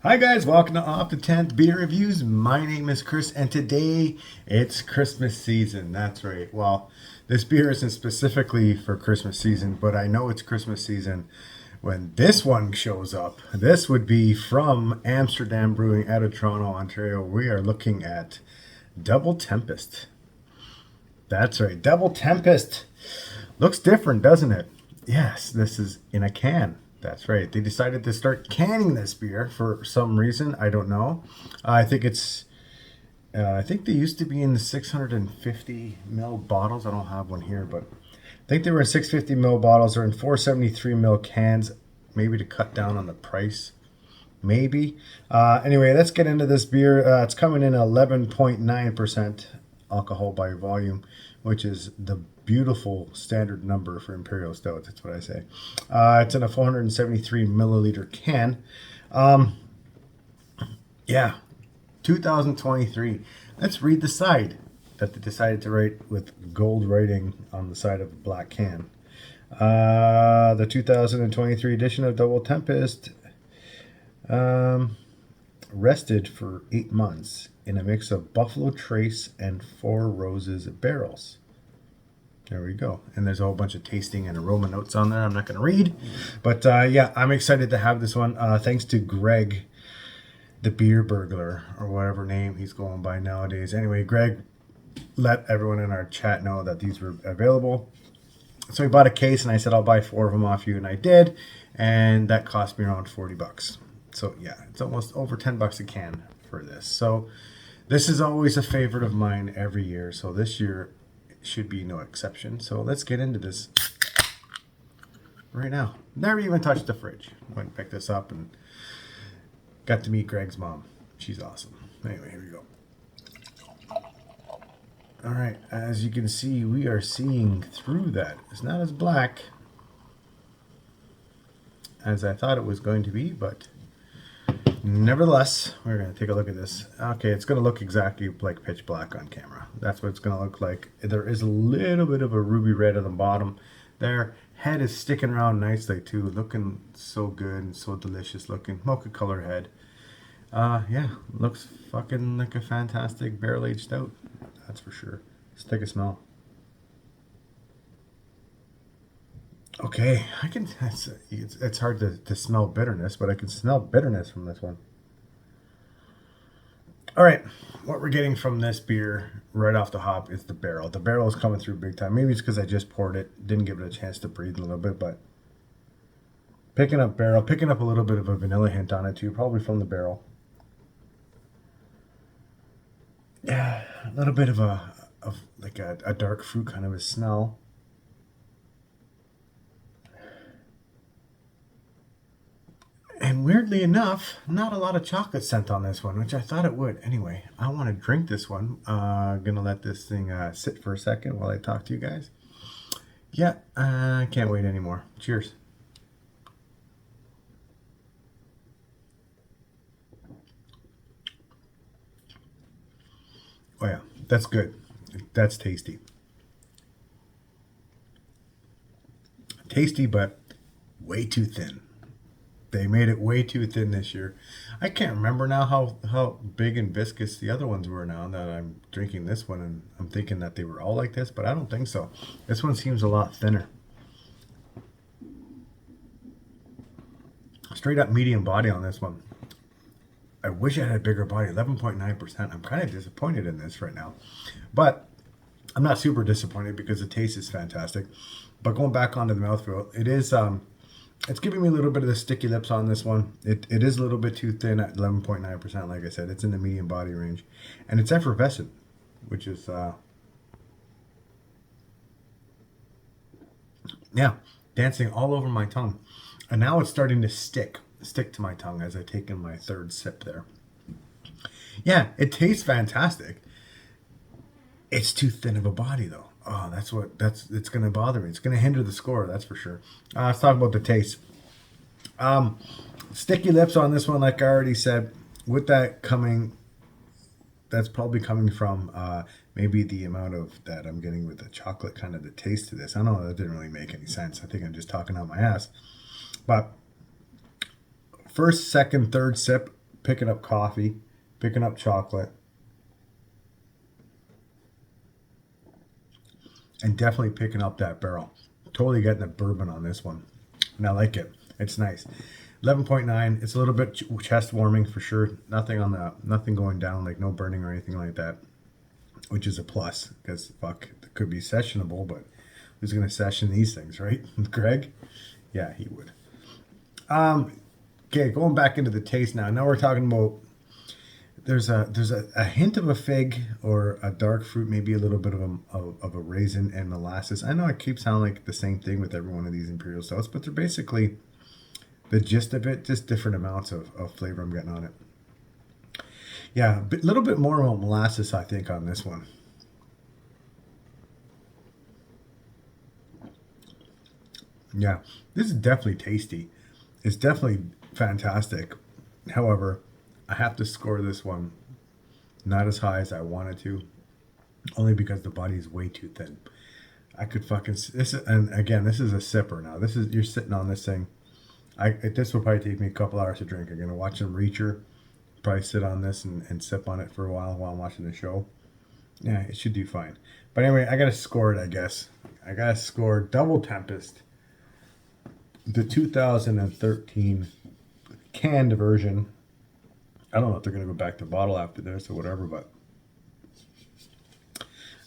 Hi guys, welcome to Off the 10th Beer Reviews. My name is Chris and today it's Christmas season. That's right. Well, this beer isn't specifically for Christmas season, but I know it's Christmas season when this one shows up. This would be from Amsterdam Brewing out of Toronto, Ontario. We are looking at Double Tempest. That's right, Double Tempest. Looks different, doesn't it? Yes, this is in a can. That's right. They decided to start canning this beer for some reason. I don't know. I think it's. I think they used to be in the 650 ml bottles. I don't have one here, but I think they were in 650 ml bottles or in 473 ml cans. Maybe to cut down on the price. Maybe. Anyway, let's get into this beer. It's coming in 11.9% alcohol by volume, which is the beautiful standard number for Imperial Stout. That's what I say. It's in a 473 milliliter can. Yeah, 2023. Let's read the side that they decided to write with gold writing on the side of a black can. The 2023 edition of Double Tempest rested for 8 months in a mix of Buffalo Trace and Four Roses barrels. There we go. And there's a whole bunch of tasting and aroma notes on there I'm not going to read. But yeah, I'm excited to have this one. Thanks to Greg, the beer burglar, or whatever name he's going by nowadays. Anyway, Greg let everyone in our chat know that these were available. So he bought a case and I said, I'll buy 4 of them off you. And I did. And that cost me around $40. So yeah, it's almost over $10 a can for this. So this is always a favorite of mine every year. So this year should be no exception. So let's get into this right now. Never even touched the fridge. Went and picked this up and got to meet Greg's mom. She's awesome. Anyway, here we go. All right, as you can see, we are seeing through that. It's not as black as I thought it was going to be, but nevertheless, we're going to take a look at this. Okay, it's going to look exactly like pitch black on camera. That's what it's going to look like. There is a little bit of a ruby red at the bottom there. Head is sticking around nicely too. Looking so good and so delicious looking. Mocha color head. Yeah, looks fucking like a fantastic barrel-aged stout. That's for sure. Let's take a smell. Okay, I can. It's hard to smell bitterness, but I can smell bitterness from this one. All right, what we're getting from this beer right off the hop is the barrel. The barrel is coming through big time. Maybe it's because I just poured it, didn't give it a chance to breathe a little bit, but picking up barrel, picking up a little bit of a vanilla hint on it too, probably from the barrel. Yeah, a little bit of like a dark fruit kind of a smell. And weirdly enough, not a lot of chocolate scent on this one, which I thought it would. Anyway, I want to drink this one. Gonna let this thing sit for a second while I talk to you guys. Yeah, I can't wait anymore. Cheers. Oh yeah, that's good. That's tasty. Tasty, but way too thin. They made it way too thin this year. I can't remember now how big and viscous the other ones were now that I'm drinking this one, and I'm thinking that they were all like this, but I don't think so. This one seems a lot thinner. Straight up medium body on this one. I wish I had a bigger body, 11.9%. I'm kind of disappointed in this right now. But I'm not super disappointed because the taste is fantastic. But going back onto the mouthfeel, it is it's giving me a little bit of the sticky lips on this one. It is a little bit too thin at 11.9%. Like I said, it's in the medium body range. And it's effervescent, which is, yeah, dancing all over my tongue. And now it's starting to stick to my tongue as I take in my third sip there. Yeah, it tastes fantastic. It's too thin of a body though. Oh, it's going to bother me. It's going to hinder the score, that's for sure. Let's talk about the taste. Sticky lips on this one, like I already said. With that coming, that's probably coming from maybe the amount of that I'm getting with the chocolate, kind of the taste to this. I know that didn't really make any sense. I think I'm just talking out my ass. But first, second, third sip, picking up coffee, picking up chocolate, and definitely picking up that barrel. Totally getting the bourbon on this one. And I like it. It's nice. 11.9. It's a little bit chest warming for sure. Nothing going down, like no burning or anything like that, which is a plus because fuck, it could be sessionable, but who's gonna session these things, right? Greg? Yeah, he would. Okay, going back into the taste now. Now we're talking about there's a hint of a fig or a dark fruit, maybe a little bit of a raisin and molasses. I know it keeps sounding like the same thing with every one of these imperial stouts, but they're basically the gist of it, just different amounts of flavor I'm getting on it. Yeah, a little bit more of molasses, I think, on this one. Yeah, this is definitely tasty. It's definitely fantastic. However, I have to score this one not as high as I wanted to, only because the body is way too thin. I could fucking this is, and again, this is a sipper now. This is you're sitting on this thing. This will probably take me a couple hours to drink. I'm gonna watch some Reacher, probably sit on this and sip on it for a while I'm watching the show. Yeah, it should do fine. But anyway, I gotta score it. I guess I gotta score Double Tempest, the 2013 canned version. I don't know if they're gonna go back to bottle after this or whatever, but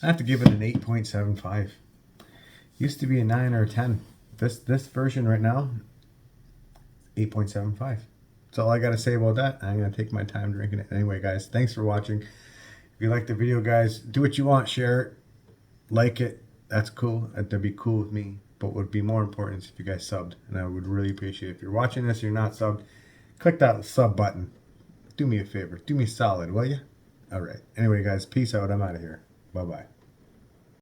I have to give it an 8.75. Used to be a 9 or a 10. This version right now, 8.75. That's all I got to say about that. I'm going to take my time drinking it. Anyway, guys, thanks for watching. If you like the video, guys, do what you want. Share it. Like it. That's cool. That'd be cool with me. But what would be more important is if you guys subbed. And I would really appreciate it. If you're watching this and you're not subbed, click that sub button. Do me a favor. Do me solid, will you? All right. Anyway, guys, peace out. I'm out of here. Bye-bye.